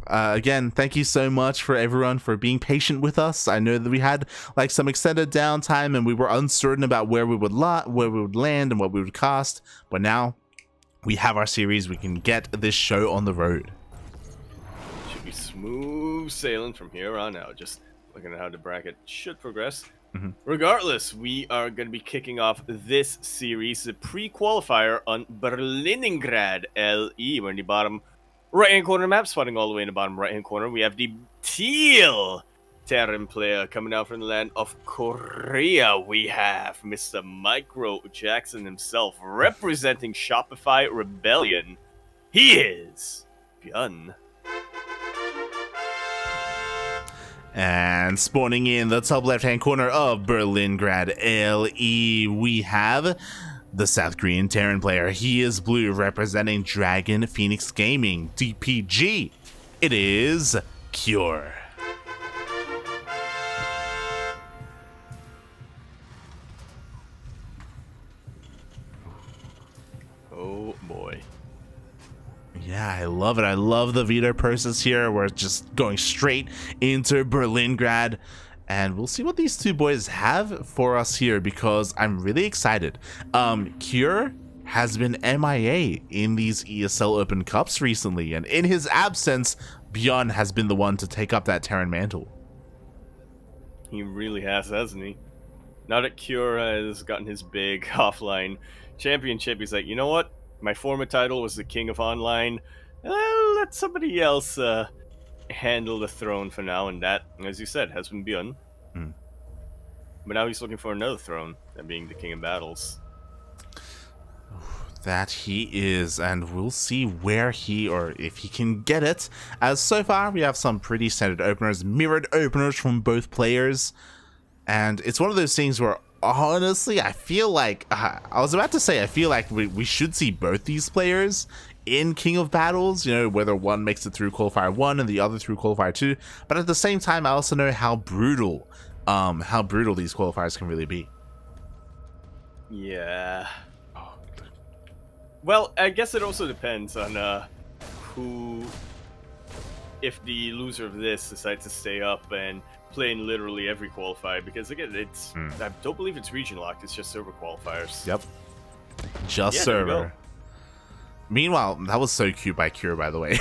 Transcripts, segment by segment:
Again, thank you so much for everyone for being patient with us. I know that we had like some extended downtime and we were uncertain about where we would land and what we would cost, but now we have our series. We can get this show on the road. Should be smooth sailing from here on out. Just looking at how the bracket should progress. Regardless, we are going to be kicking off this series, the pre-qualifier on Berliningrad LE. We're in the bottom right-hand corner of the map, spotting all the way in the bottom right-hand corner. We have the teal Terran player coming out from the land of Korea. We have Mr. Micro Jackson himself representing Shopify Rebellion. He is ByuN. And spawning in the top left-hand corner of Berlingrad LE, we have the South Korean Terran player. He is blue, representing Dragon Phoenix Gaming, DPG. It is Cure. Oh boy. Yeah, I love it. I love the veto process here. We're just going straight into Berlingrad. And we'll see what these two boys have for us here, because I'm really excited. Cure has been MIA in these ESL Open Cups recently. And in his absence, ByuN has been the one to take up that Terran mantle. He really has, hasn't he? Now that Cure has gotten his big offline championship, he's like, you know what? My former title was the King of Online. Let somebody else handle the throne for now, and that, as you said, has been ByuN. But now he's looking for another throne, that being the King of Battles. That he is, and we'll see where he, or if he can get it, as so far we have some pretty standard openers, mirrored openers from both players, and it's one of those things where honestly I feel like I was about to say I feel like we should see both these players in King of Battles, you know, whether one makes it through Qualifier 1 and the other through Qualifier 2, but at the same time I also know how brutal these qualifiers can really be. Yeah. Well, I guess it also depends on who, if the loser of this decides to stay up and play in literally every qualifier, because again, it's I don't believe it's region locked, it's just server qualifiers. Yep. Just server. Meanwhile, that was so cute by Cure, by the way.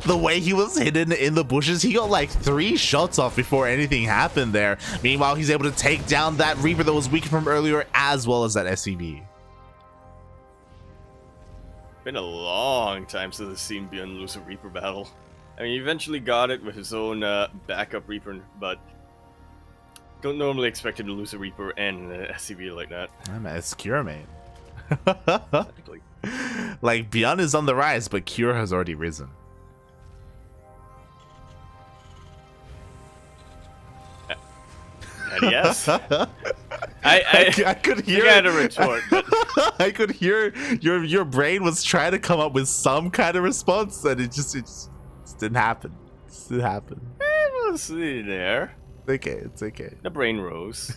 The way he was hidden in the bushes, he got like 3 shots off before anything happened there. Meanwhile, he's able to take down that Reaper that was weakened from earlier, as well as that SCV. Been a long time since I've seen ByuN lose a Reaper battle. I mean, he eventually got it with his own backup Reaper, but don't normally expect him to lose a Reaper and an SCV like that. Man, it's Cure, mate. Technically. Like, ByuN is on the rise, but Cure has already risen. And yes. I could hear. I had a retort, but I could hear your brain was trying to come up with some kind of response, and it just didn't happen. It didn't happen. We'll see there. It's okay. It's okay. The brain rose.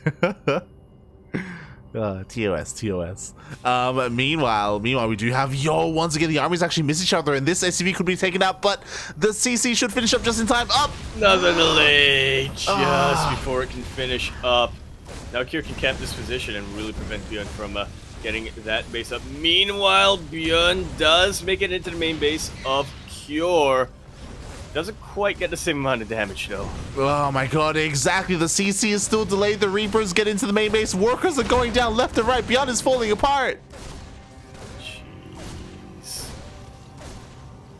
TOS. Meanwhile, we do have once again the armies actually miss each other, and this SCV could be taken out, but the CC should finish up just in time. Up. Another delay just before it can finish up. Now Cure can camp this position and really prevent ByuN from getting that base up. Meanwhile, ByuN does make it into the main base of Cure. Doesn't quite get the same amount of damage though. Oh my god, exactly. The CC is still delayed. The Reapers get into the main base. Workers are going down left and right. ByuN is falling apart. Jeez.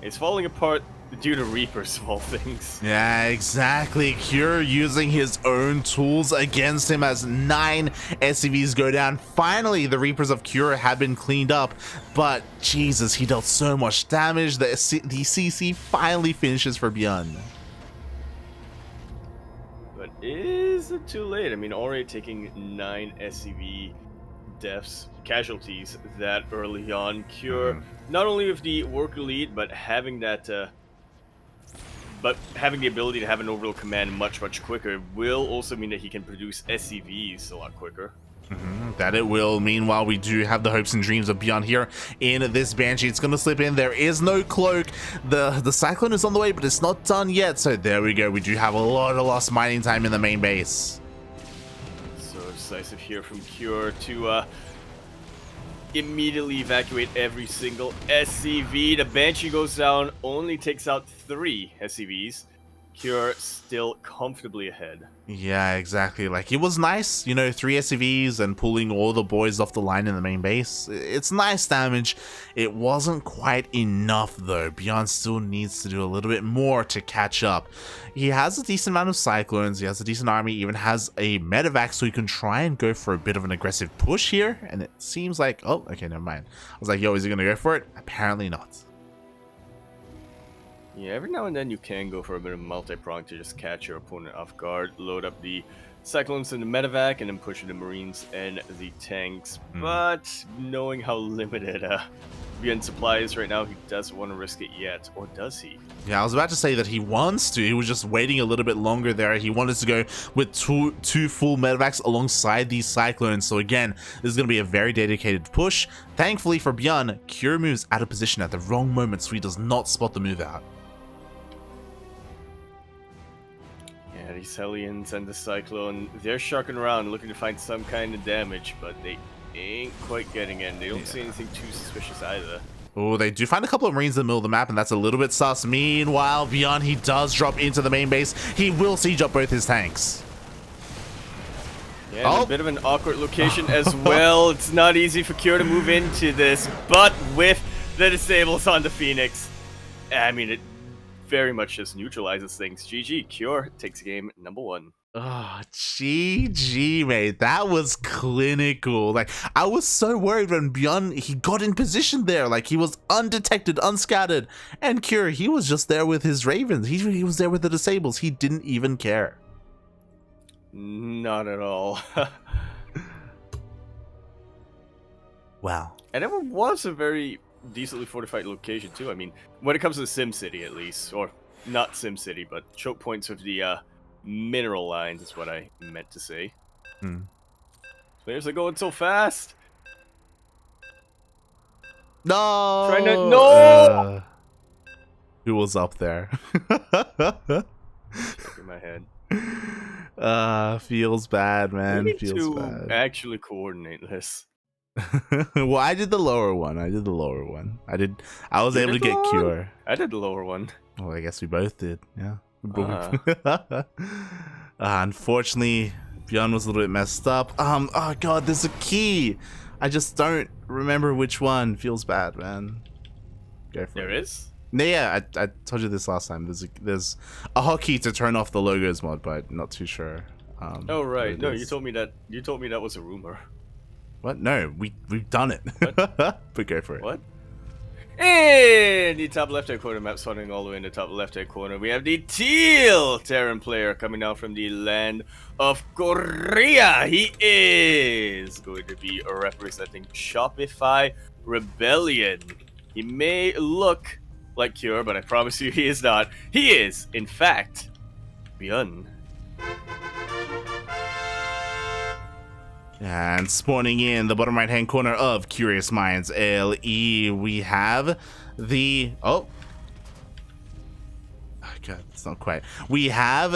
It's falling apart due to Reapers of all things. Yeah, exactly. Cure using his own tools against him as 9 SCVs go down. Finally, the Reapers of Cure have been cleaned up, but Jesus, he dealt so much damage. The CC finally finishes for ByuN. But is it too late? I mean, already taking 9 SCV deaths, casualties that early on. Cure, not only with the worker lead, but having that but having the ability to have an overall command much quicker will also mean that he can produce SCVs a lot quicker. That it will. Meanwhile, we do have the hopes and dreams of ByuN here in this Banshee. It's going to slip in. There is no cloak. The Cyclone is on the way, but it's not done yet. So there we go. We do have a lot of lost mining time in the main base. So decisive here from Cure to immediately evacuate every single SCV. The Banshee goes down, only takes out 3 SCVs. Cure still comfortably ahead. Yeah, exactly. Like, it was nice, you know, 3 SCVs and pulling all the boys off the line in the main base. It's nice damage. It wasn't quite enough, though. ByuN still needs to do a little bit more to catch up. He has a decent amount of Cyclones. He has a decent army. He even has a medevac, so he can try and go for a bit of an aggressive push here. And it seems like... Oh, okay, never mind. I was like, yo, is he going to go for it? Apparently not. Yeah, every now and then you can go for a bit of multi-prong to just catch your opponent off guard, load up the Cyclones in the medevac, and then push the Marines and the tanks. But knowing how limited ByuN supply is right now, he doesn't want to risk it yet. Or does he? Yeah, I was about to say that he wants to. He was just waiting a little bit longer there. He wanted to go with two full medevacs alongside these Cyclones. So again, this is going to be a very dedicated push. Thankfully for ByuN, Cure moves out of position at the wrong moment, so he does not spot the move out. Yeah, these Hellions and the Cyclone, they're sharking around looking to find some kind of damage, but they ain't quite getting in. They don't see anything too suspicious either. Oh, they do find a couple of Marines in the middle of the map, and that's a little bit sus. Meanwhile, ByuN, he does drop into the main base. He will siege up both his tanks. Yeah, a bit of an awkward location as well. It's not easy for Cure to move into this, but with the disables on the Phoenix, I mean, it very much just neutralizes things. GG, Cure takes game number 1. Oh, GG, mate. That was clinical. Like, I was so worried when ByuN, he got in position there. Like, he was undetected, unscattered. And Cure, he was just there with his Ravens. He was there with the disables. He didn't even care. Not at all. Wow. And it was a very decently fortified location, too. I mean, when it comes to SimCity, at least. Or, not SimCity, but choke points of the, mineral lines is what I meant to say. Players are going so fast. No. Trying to no. Who was up there? In my head. Feels bad, man. We need Feels to bad. actually coordinate this. Well, I did the lower one. I was able to get Cure. I did the lower one. Well, I guess we both did. Yeah. Unfortunately, ByuN was a little bit messed up. Oh god, there's a key. I just don't remember which one. Feels bad, man. Go for There it. is? Yeah, I told you this last time. There's a hotkey to turn off the logos mod, but not too sure. Oh right, no, you told me that was a rumor. What? No, we've done it. But go for it. What? In the top left-hand corner, map spawning all the way in the top left-hand corner, we have the teal Terran player coming out from the land of Korea. He is going to be representing Shopify Rebellion. He may look like Cure, but I promise you he is not. He is, in fact, ByuN. And spawning in the bottom right hand corner of Curious Minds LE, we have the oh god, it's not quite. We have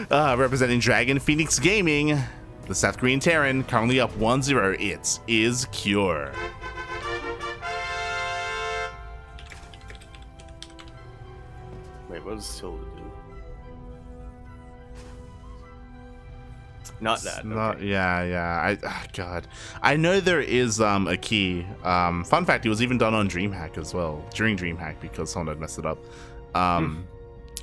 representing Dragon Phoenix Gaming, the South Korean Terran, currently up 1-0. It is Cure. Wait, what does Tilda do? Not that. Okay. Yeah. God, I know there is a key. Fun fact: it was even done on DreamHack as well during DreamHack because someone had messed it up on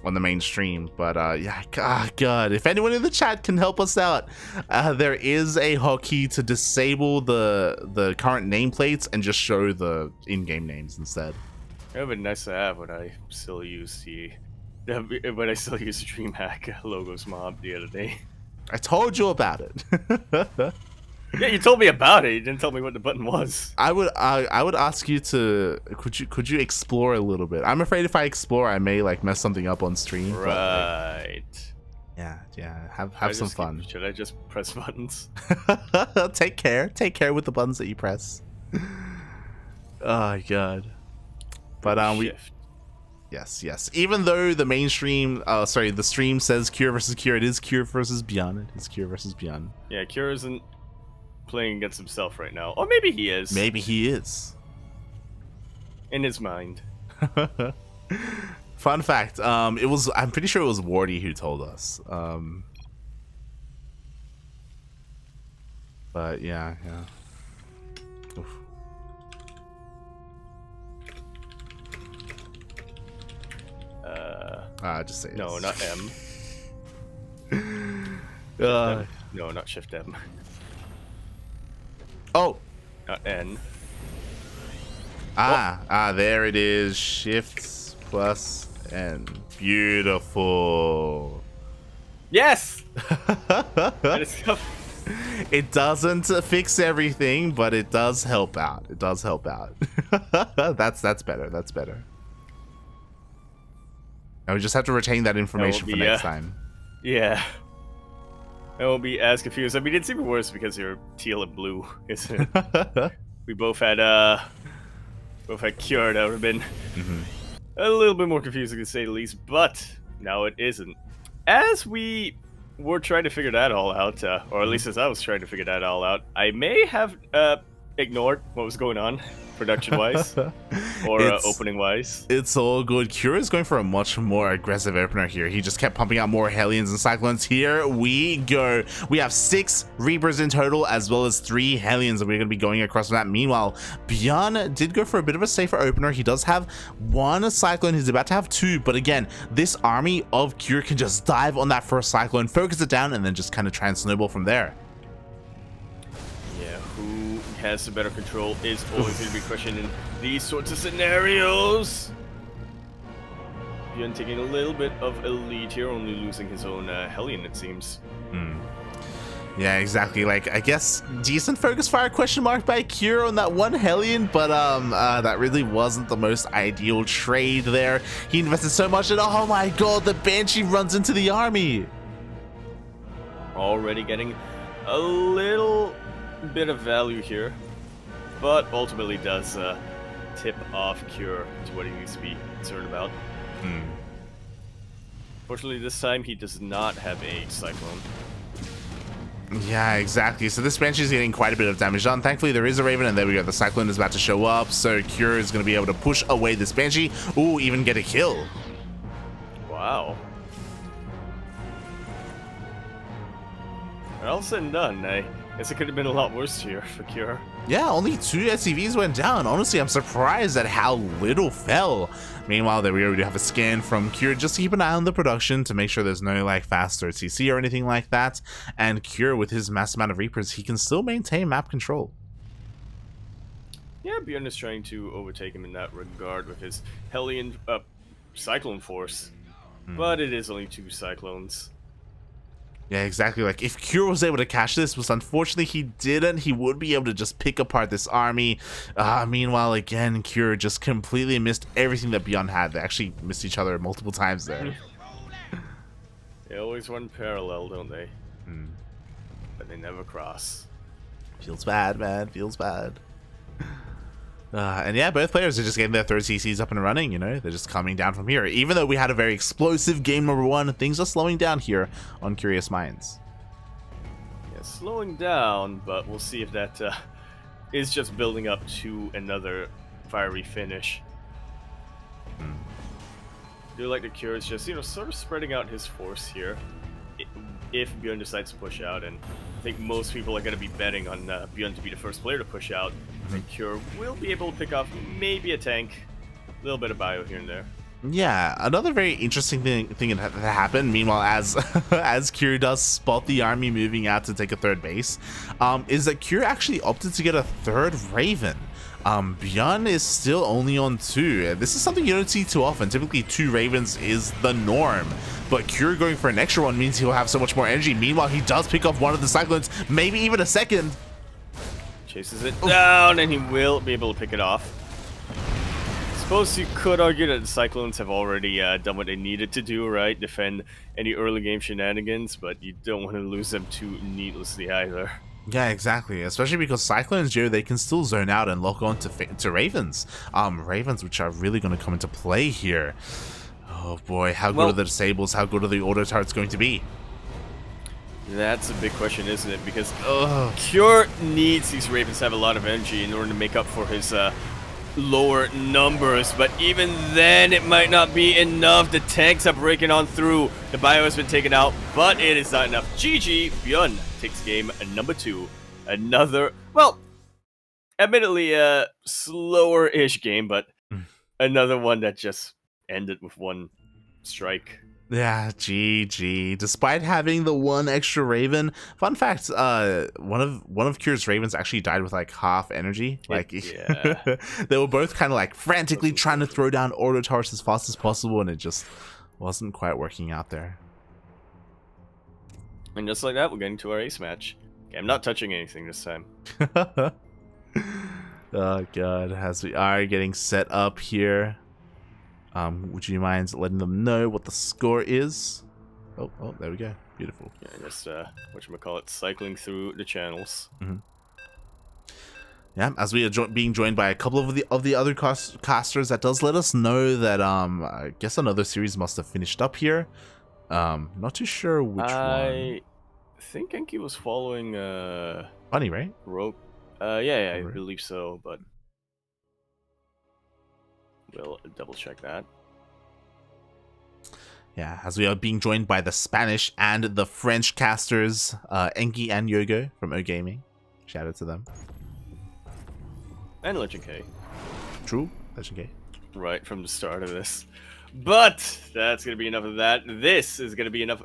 the main stream. But yeah, God, if anyone in the chat can help us out, there is a hotkey to disable the current nameplates and just show the in-game names instead. It would be nice to have when I still use the DreamHack logos mob the other day. I told you about it. Yeah, you told me about it. You didn't tell me what the button was. I would ask you to could you explore a little bit. I'm afraid if I explore, I may like mess something up on stream. Right. Yeah. Have some fun. Should I just press buttons? Take care with the buttons that you press. Oh god. But Shift. Yes. Even though the mainstream, the stream says Cure versus Cure, it is Cure versus ByuN. It is Cure versus ByuN. Yeah, Cure isn't playing against himself right now. Or maybe he is. Maybe he is. In his mind. Fun fact, I'm pretty sure it was Wardy who told us. But yeah. Oof. Just say no, it. not M. No, not Shift M. Oh, Not N. There it is. Shift plus N. Beautiful. Yes. That is tough. It doesn't fix everything, but it does help out. That's better. That's better. Now we just have to retain that information for next time. Yeah. I won't be as confused. I mean, it's even worse because you're teal and blue, isn't it? We both had Cure. That would have been a little bit more confusing to say the least, but now it isn't. As we were trying to figure that all out, or at least as I was trying to figure that all out, I may have ignored what was going on production-wise or opening-wise. It's all good. Cure is going for a much more aggressive opener here. He just kept pumping out more Hellions and Cyclones. Here we go. We have 6 Reapers in total, as well as 3 Hellions that we're going to be going across from that. Meanwhile, ByuN did go for a bit of a safer opener. He does have 1 Cyclone. He's about to have 2, but again, this army of Cure can just dive on that first Cyclone, focus it down, and then just kind of try and snowball from there. Has some better control is always going to be questioned in these sorts of scenarios. ByuN taking a little bit of a lead here, only losing his own Hellion, it seems. Yeah, exactly. Like, I guess decent focus fire question mark by Cure on that 1 Hellion, but that really wasn't the most ideal trade there. He invested so much and oh my god, the Banshee runs into the army. Already getting a little bit of value here, but ultimately does tip off Cure to what he needs to be concerned about. Fortunately, this time he does not have a Cyclone. Yeah, exactly. So this Banshee is getting quite a bit of damage done. Thankfully, there is a Raven, and there we go. The Cyclone is about to show up, so Cure is going to be able to push away this Banshee. Ooh, even get a kill. Wow. All said and done, I guess it could have been a lot worse here for Cure. Yeah, only 2 SCVs went down. Honestly, I'm surprised at how little fell. Meanwhile, there we already have a scan from Cure. Just keep an eye on the production to make sure there's no like faster CC or anything like that. And Cure, with his mass amount of Reapers, he can still maintain map control. Yeah, ByuN is trying to overtake him in that regard with his Hellion Cyclone force. But it is only 2 Cyclones. Yeah, exactly. Like, if Cure was able to catch this, but unfortunately he didn't, he would be able to just pick apart this army. Meanwhile, again, Cure just completely missed everything that ByuN had. They actually missed each other multiple times there. They always run parallel, don't they? But they never cross. Feels bad, man. Feels bad. And yeah, both players are just getting their 3rd CCs up and running, you know? They're just coming down from here. Even though we had a very explosive game number 1, things are slowing down here on Curious Minds. Yeah, slowing down, but we'll see if that is just building up to another fiery finish. I do like the Cure is just, you know, sort of spreading out his force here. If ByuN decides to push out, and I think most people are going to be betting on ByuN to be the first player to push out, I think Cure will be able to pick off maybe a tank, a little bit of bio here and there. Yeah, another very interesting thing that happened, meanwhile, as Cure does spot the army moving out to take a 3rd base, is that Cure actually opted to get a 3rd Raven. ByuN is still only on 2. This is something you don't see too often. Typically 2 Ravens is the norm, but Cure going for an extra one means he'll have so much more energy. Meanwhile, he does pick off one of the Cyclones, maybe even a 2nd. Chases it down, and he will be able to pick it off. suppose you could argue that the Cyclones have already done what they needed to do, right? Defend any early game shenanigans, but you don't want to lose them too needlessly either. Yeah, exactly. Especially because Cyclones, Joe, they can still zone out and lock on to Ravens. Ravens, which are really going to come into play here. Oh boy, how good are the disables? How good are the auto turrets going to be? That's a big question, isn't it? Because Cure needs these Ravens to have a lot of energy in order to make up for his lower numbers, but even then it might not be enough. The tanks are breaking on through. The bio has been taken out, but it is not enough. GG, ByuN takes game number 2. Another, well, admittedly a slower-ish game, but another one that just ended with one strike. Yeah, GG. Despite having the one extra Raven, fun fact: one of Cure's Ravens actually died with like half energy. Like, yeah. They were both kind of like frantically trying to throw down auto turrets as fast as possible, and it just wasn't quite working out there. And just like that, we're getting to our ace match. Okay, I'm not touching anything this time. Oh god, as we are getting set up here. Would you mind letting them know what the score is? Oh, there we go. Beautiful. Yeah, just whatchamacallit, cycling through the channels. Yeah, as we are being joined by a couple of the other casters, that does let us know that I guess another series must have finished up here. Not too sure which one. I think Enki was following Bunny, right? Rogue. Yeah, I believe so, but we'll double check that. Yeah, as we are being joined by the Spanish and the French casters, Enki and Yogo from O Gaming. Shout out to them. And Legend K. True, Legend K. Right from the start of this. But that's going to be enough of that. This is going to be enough.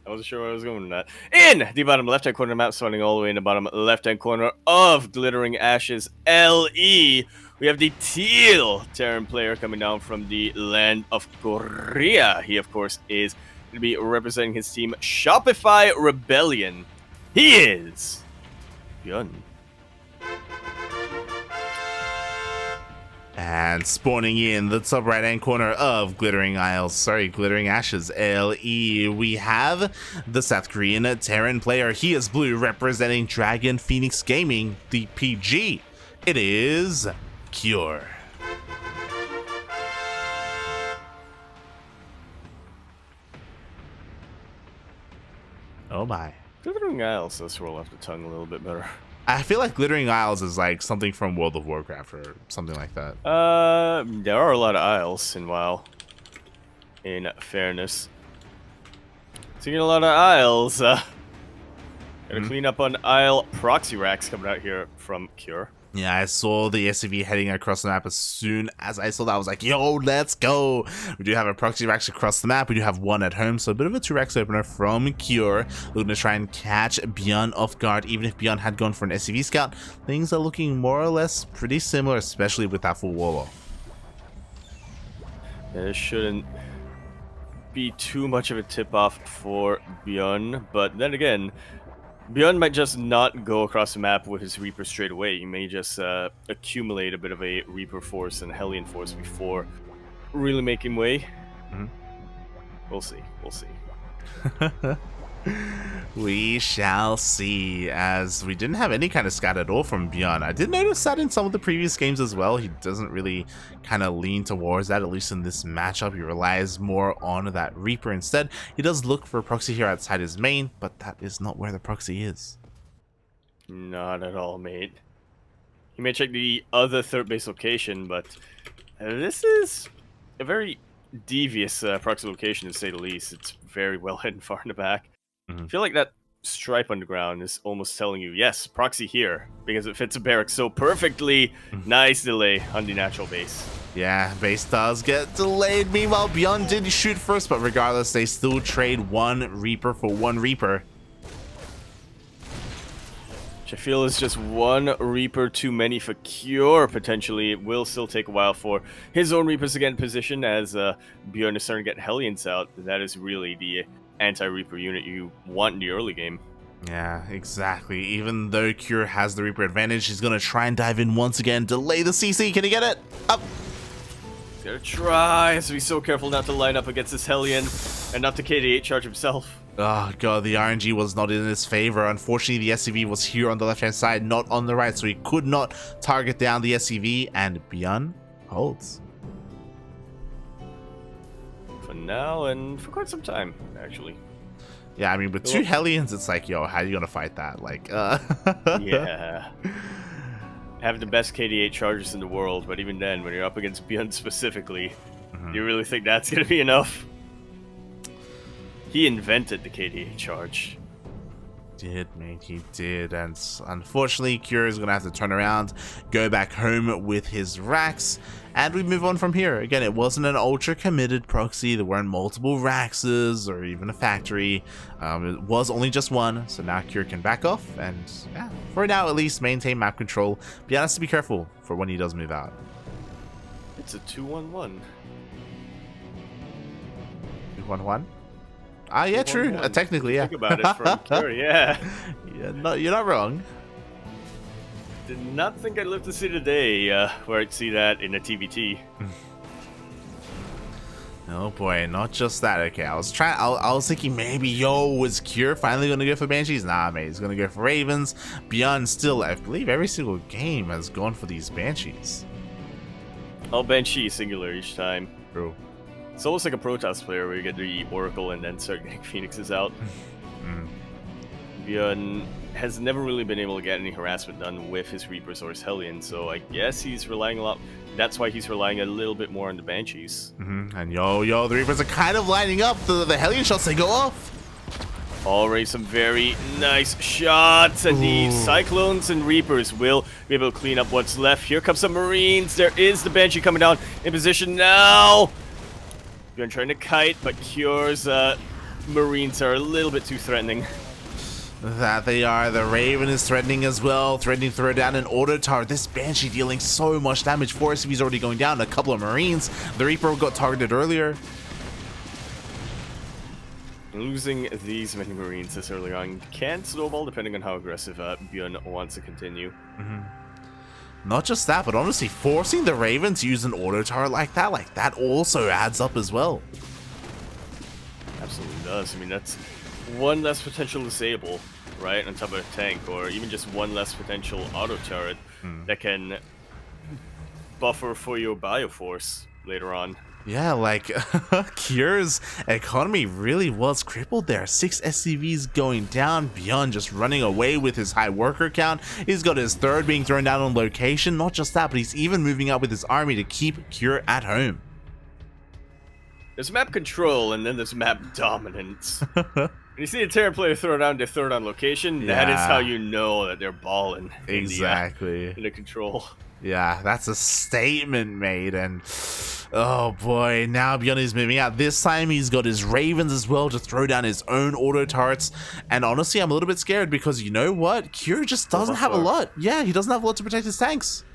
I wasn't sure where I was going with that. In the bottom left-hand corner of the map, starting all the way in the bottom left-hand corner of Glittering Ashes LE, we have the Teal Terran player coming down from the land of Korea. He, of course, is going to be representing his team, Shopify Rebellion. He is ByuN. And spawning in the top right-hand corner of Glittering Ashes LE, we have the South Korean Terran player. He is blue, representing Dragon Phoenix Gaming, the PG. It is Cure. Oh my. Glittering Isles does roll off the tongue a little bit better. I feel like Glittering Isles is like something from World of Warcraft or something like that. There are a lot of isles in WoW. In fairness. So you get a lot of isles. Gotta clean up on Isle proxy racks coming out here from Cure. Yeah, I saw the SCV heading across the map. As soon as I saw that, I was like, yo, let's go. We do have a proxy racks across the map. We do have one at home, so a bit of a 2-racks opener from Cure. Looking to try and catch ByuN off guard. Even if ByuN had gone for an SCV scout, things are looking more or less pretty similar, especially with that full wall. There shouldn't be too much of a tip-off for ByuN, but then again, ByuN might just not go across the map with his Reaper straight away. He may just accumulate a bit of a Reaper force and Hellion force before really making way. We'll see. We'll see. We shall see, as we didn't have any kind of scout at all from ByuN. I did notice that in some of the previous games as well. He doesn't really kind of lean towards that, at least in this matchup. He relies more on that Reaper instead. He does look for a proxy here outside his main, but that is not where the proxy is. Not at all, mate. He may check the other third base location, but this is a very devious proxy location, to say the least. It's very well hidden far in the back. I feel like that stripe on the ground is almost telling you, yes, proxy here, because it fits a barrack so perfectly. Nice delay on the natural base. Yeah, base does get delayed. Meanwhile, ByuN did shoot first, but regardless, they still trade one Reaper for one Reaper. Which I feel is just one Reaper too many for Cure, potentially. It will still take a while for his own Reapers to get in position, as ByuN is starting to get Hellions out. That is really the anti-Reaper unit you want in the early game. Yeah, exactly. Even though Cure has the Reaper advantage, he's going to try and dive in once again, delay the CC. Can he get it? Up. Gotta try. Has to be so careful not to line up against this Hellion and not to KD8 charge himself. Oh god, the RNG was not in his favor. Unfortunately, the SCV was here on the left-hand side, not on the right, so he could not target down the SCV, and ByuN holds. For now, and for quite some time, actually. Yeah, I mean, with two Hellions, it's like, yo, how are you gonna fight that? Like, Yeah. Have the best KD8 chargers in the world, but even then, when you're up against ByuN specifically, do you really think that's gonna be enough? He invented the KD8 charge. Did, mate, he did, and unfortunately, Cure is gonna have to turn around, go back home with his racks, and we move on from here. Again, it wasn't an ultra-committed proxy, there weren't multiple Raxes, or even a factory, it was only just one, so now Cure can back off, and yeah, for now at least, maintain map control, but he has to be careful for when he does move out. It's a 2-1-1. 2-1-1? Ah, yeah, true. Technically, yeah. Think about it from Cure, yeah. Yeah, you're not wrong. Did not think I'd live to see the day where I'd see that in a TvT. Oh boy, not just that. Okay, I was thinking maybe, yo, was Cure finally gonna go for Banshees? Nah, mate, he's gonna go for Ravens. ByuN still, I believe, every single game has gone for these Banshees. All Banshee singular each time. True. It's almost like a Protoss player where you get the Oracle and then start getting Phoenixes out. ByuN has never really been able to get any harassment done with his Reapers or his Hellion, so I guess he's relying a lot. That's why he's relying a little bit more on the Banshees. And yo, the Reapers are kind of lining up. The Hellion shots, they go off. Already some very nice shots, and the Cyclones and Reapers will be able to clean up what's left. Here comes some Marines. There is the Banshee coming down in position now. ByuN trying to kite, but Cure's Marines are a little bit too threatening. That they are. The Raven is threatening as well, threatening to throw down an auto turret. This Banshee dealing so much damage. 4 SCVs already going down, a couple of Marines. The Reaper got targeted earlier. Losing these many Marines this early on can snowball depending on how aggressive ByuN wants to continue. Not just that, but honestly, forcing the Raven to use an auto turret like that also adds up as well. Absolutely does. I mean, that's one less potential disable, right, on top of a tank, or even just one less potential auto turret that can buffer for your Bioforce later on. Yeah, like, Cure's economy really was crippled there. 6 SCVs going down, ByuN just running away with his high worker count. He's got his third being thrown down on location. Not just that, but he's even moving up with his army to keep Cure at home. There's map control, and then there's map dominance. When you see a Terran player throw down their third on location, that is how you know that they're balling. Exactly. In the control. Yeah, that's a statement made, and oh boy, now ByuN is moving out. This time he's got his Ravens as well to throw down his own auto turrets, and honestly, I'm a little bit scared because you know what? Cure just doesn't have a lot. Yeah, he doesn't have a lot to protect his tanks.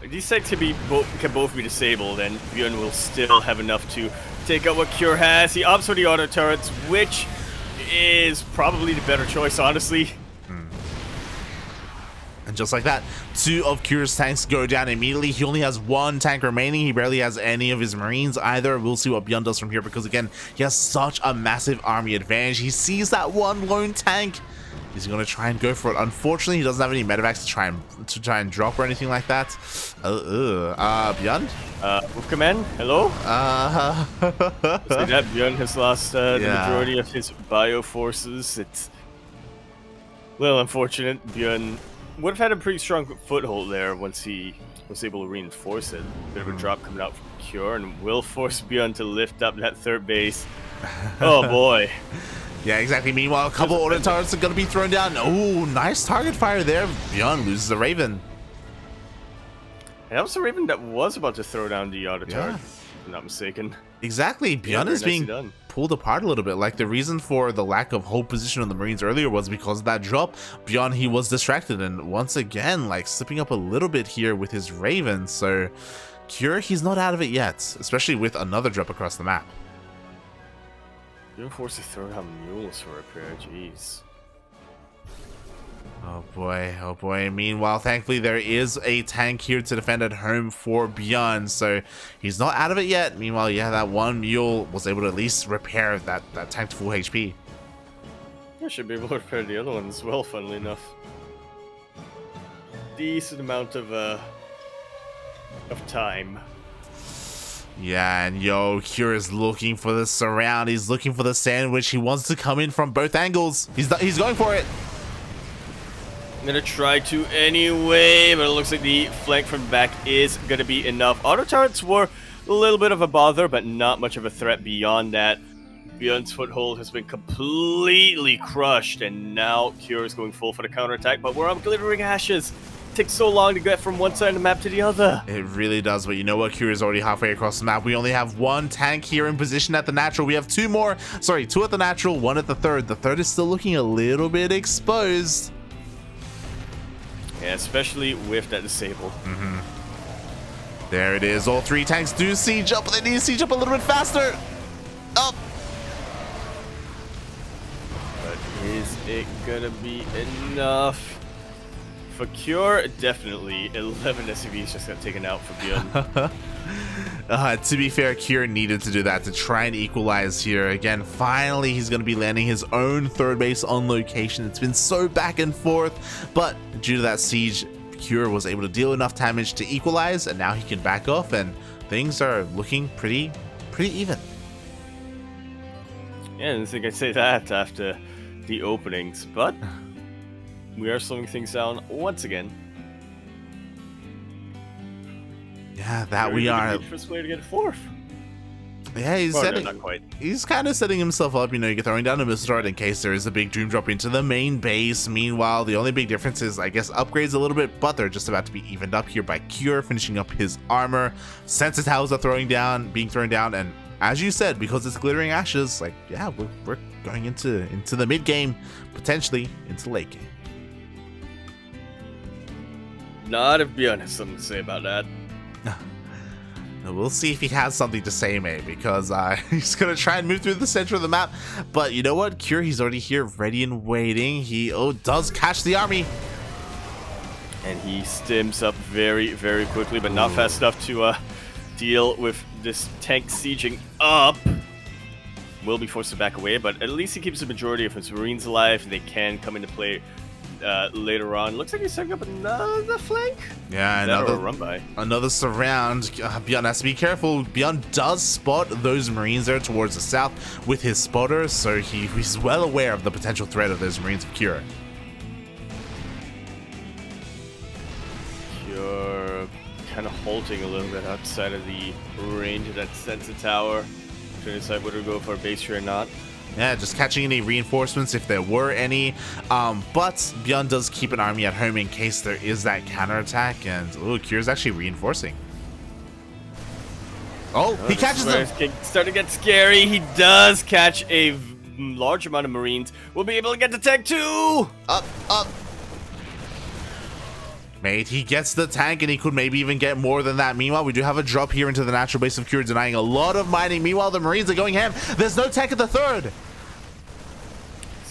These tanks can both be disabled, and ByuN will still have enough to take out what Cure has. He opts for the auto turrets, which is probably the better choice, honestly. And just like that, 2 of Cure's tanks go down immediately. He only has 1 tank remaining. He barely has any of his Marines either. We'll see what ByuN does from here because, again, he has such a massive army advantage. He sees that 1 lone tank. He's going to try and go for it. Unfortunately, he doesn't have any medevacs to try and drop or anything like that. ByuN? Move command, hello? See that ByuN has lost the majority of his Bioforces. It's a little unfortunate. ByuN would have had a pretty strong foothold there once he was able to reinforce it. Bit of a drop coming out from Cure, and will force ByuN to lift up that third base. Oh boy. Yeah, exactly. Meanwhile, a couple auto turrets are going to be thrown down. Oh, nice target fire there. ByuN loses the Raven. And that was the Raven that was about to throw down the auto turret, if I'm not mistaken. Exactly. ByuN is being pulled apart a little bit. Like, the reason for the lack of hold position on the Marines earlier was because of that drop. ByuN, he was distracted, and once again, like, slipping up a little bit here with his Raven. So, Cure, he's not out of it yet, especially with another drop across the map. You're forced to throw down mules for repair, jeez. Oh boy, oh boy. Meanwhile, thankfully, there is a tank here to defend at home for ByuN, so he's not out of it yet. Meanwhile, yeah, that one mule was able to at least repair that tank to full HP. I should be able to repair the other one as well, funnily enough. Decent amount of time. Yeah, and yo, Cure is looking for the surround. He's looking for the sandwich. He wants to come in from both angles. He's going for it. I'm gonna try to anyway, but it looks like the flank from the back is gonna be enough. Auto turrets were a little bit of a bother, but not much of a threat beyond that. ByuN's foothold has been completely crushed, and now Cure is going full for the counterattack, but we're on glittering ashes. It takes so long to get from one side of the map to the other. It really does, but you know what? Cure is already halfway across the map. We only have one tank here in position at the natural. We have two at the natural, one at the third. The third is still looking a little bit exposed. Yeah, especially with that disable. There it is. All three tanks do siege up, but they need to siege up a little bit faster. Up. But is it gonna be enough? For Cure, definitely 11 SCVs just got taken out for ByuN. To be fair, Cure needed to do that to try and equalize here. Again, finally, he's going to be landing his own third base on location. It's been so back and forth, but due to that siege, Cure was able to deal enough damage to equalize, and now he can back off, and things are looking pretty even. Yeah, I didn't think I'd say that after the openings, but we are slowing things down once again. Yeah, that we are. First way to get fourth. Yeah, he's setting. No, not quite. He's kind of setting himself up, you know, you're throwing down a missile in case there is a big dream drop into the main base. Meanwhile, the only big difference is, I guess, upgrades a little bit, but they're just about to be evened up here by Cure, finishing up his armor. Sensor towers are being thrown down, and as you said, because it's glittering ashes, like, yeah, we're going into the mid game, potentially into late game. Not if ByuN has something to say about that. We'll see if he has something to say, mate, because he's going to try and move through the center of the map. But you know what? Cure, he's already here, ready and waiting. He does catch the army. And he stims up very, very quickly, but not fast enough to deal with this tank sieging up. Will be forced to back away, but at least he keeps the majority of his Marines alive, and they can come into play later on. Looks like he's setting up another flank. Yeah, another run by. Another surround. ByuN has to be careful. ByuN does spot those Marines there towards the south with his spotter, so he's well aware of the potential threat of those Marines of Cure. Cure kind of halting a little bit outside of the range of that sensor tower. Trying to decide whether to go for a base here or not. Yeah, just catching any reinforcements if there were any. But ByuN does keep an army at home in case there is that counterattack. And Cure's actually reinforcing. Oh, he catches them. It's starting to get scary. He does catch a large amount of Marines. We'll be able to get the tank too. Up. Mate, he gets the tank, and he could maybe even get more than that. Meanwhile, we do have a drop here into the natural base of Cure, denying a lot of mining. Meanwhile, the Marines are going ham. There's no tank at the third.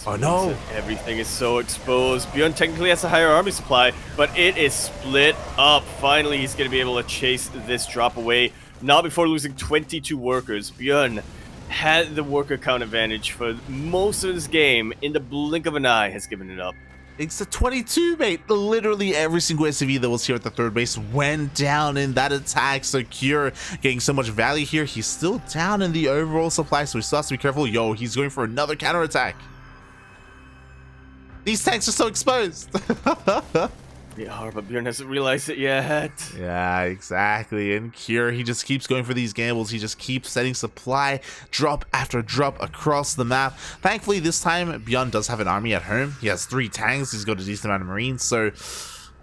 Oh no! Everything is so exposed. ByuN technically has a higher army supply, but it is split up. Finally, he's going to be able to chase this drop away. Not before losing 22 workers. ByuN had the worker count advantage for most of this game. In the blink of an eye, has given it up. It's a 22, mate. Literally every single SCV that was here at the third base went down in that attack. So Cure getting so much value here. He's still down in the overall supply, so he still has to be careful. Yo, he's going for another counterattack. These tanks are so exposed. Yeah, but ByuN hasn't realized it yet. Yeah, exactly. And Cure, he just keeps going for these gambles. He just keeps setting supply drop after drop across the map. Thankfully, this time, ByuN does have an army at home. He has 3 tanks. He's got a decent amount of Marines. So,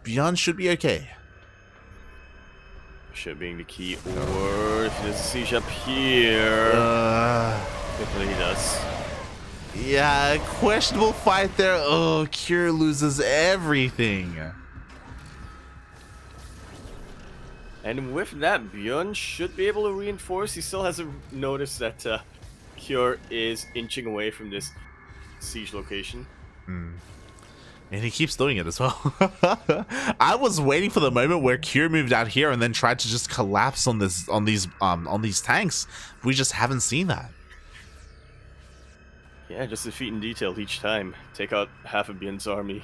ByuN should be okay. Should being the key. Or if there's a siege up here. Hopefully he does. Yeah, questionable fight there. Oh, Cure loses everything. And with that, ByuN should be able to reinforce. He still hasn't noticed that Cure is inching away from this siege location. And he keeps doing it as well. I was waiting for the moment where Cure moved out here and then tried to just collapse on these tanks. We just haven't seen that. Yeah, just defeat in detail each time. Take out half of ByuN's army.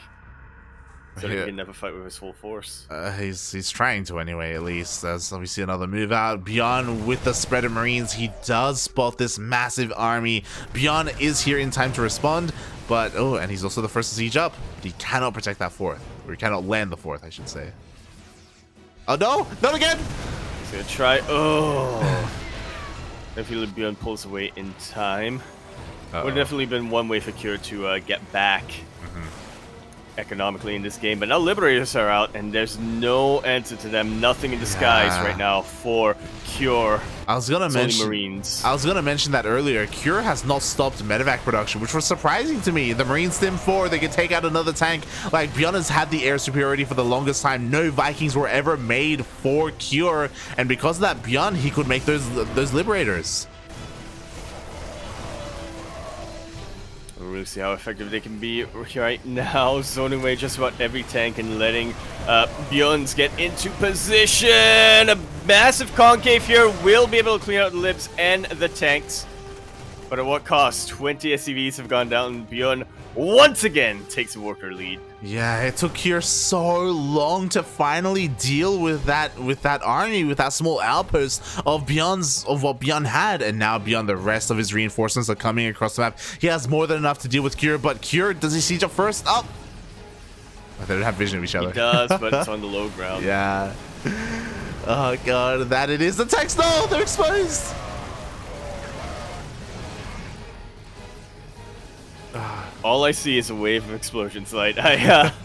So that he can never fight with his full force. He's trying to anyway, at least. As we see another move out. ByuN with the spread of Marines. He does spot this massive army. ByuN is here in time to respond. But, oh, and he's also the first to siege up. But he cannot protect that fourth. Or he cannot land the fourth, I should say. Oh, no! Not again! He's gonna try. Oh! Definitely ByuN pulls away in time. Would have definitely been one way for Cure to get back economically in this game, but now Liberators are out, and there's no answer to them. Nothing in disguise right now for Cure. I was gonna mention Marines. I was gonna mention that earlier. Cure has not stopped medevac production, which was surprising to me. The Marines Stim 4, they can take out another tank. Like, ByuN has had the air superiority for the longest time. No Vikings were ever made for Cure, and because of that, ByuN, he could make those Liberators. We'll really see how effective they can be right now, zoning away just about every tank and letting ByuN's get into position. A massive concave here will be able to clean out the libs and the tanks. But at what cost? 20 SCVs have gone down, and ByuN once again takes a worker lead. Yeah, it took Cure so long to finally deal with that army, with that small outpost of what ByuN had, and now ByuN, the rest of his reinforcements are coming across the map. He has more than enough to deal with Cure, but Cure, does he siege up first? Oh, they don't have vision of each other. He does, but it's on the low ground. Yeah. Oh god, that it is. The tanks, no, they're exposed. All I see is a wave of explosions. Like, that's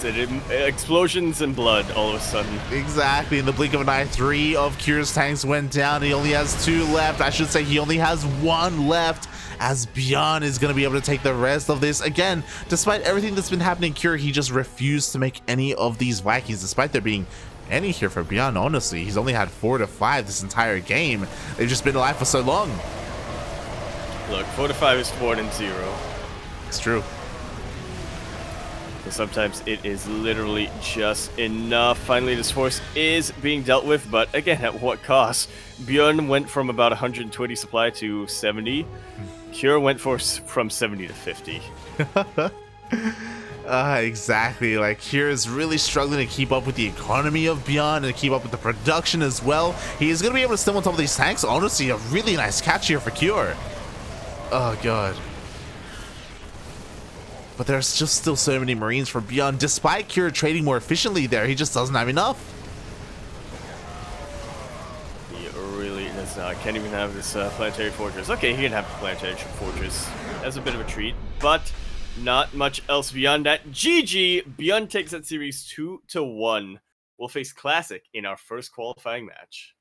it. Explosions and blood all of a sudden. Exactly. In the blink of an eye, 3 of Cure's tanks went down. He only has 2 left. I should say he only has 1 left, as ByuN is going to be able to take the rest of this. Again, despite everything that's been happening, Cure, he just refused to make any of these Vikings, despite there being any here for ByuN. Honestly, he's only had 4 to 5 this entire game. They've just been alive for so long. Look, 4 to 5 is more than 0. It's true. So sometimes it is literally just enough. Finally, this force is being dealt with, but again, at what cost? ByuN went from about 120 supply to 70. Cure went from 70 to 50. Exactly. Like, Cure is really struggling to keep up with the economy of ByuN and keep up with the production as well. He is going to be able to still on top of these tanks. Honestly, a really nice catch here for Cure. Oh god. But there's just still so many Marines for ByuN. Despite Cure trading more efficiently there, he just doesn't have enough. He really does not. Can't even have this planetary fortress. Okay, he can have the planetary fortress. That's a bit of a treat, but not much else beyond that. GG! ByuN takes that series 2-1. We'll face Classic in our first qualifying match.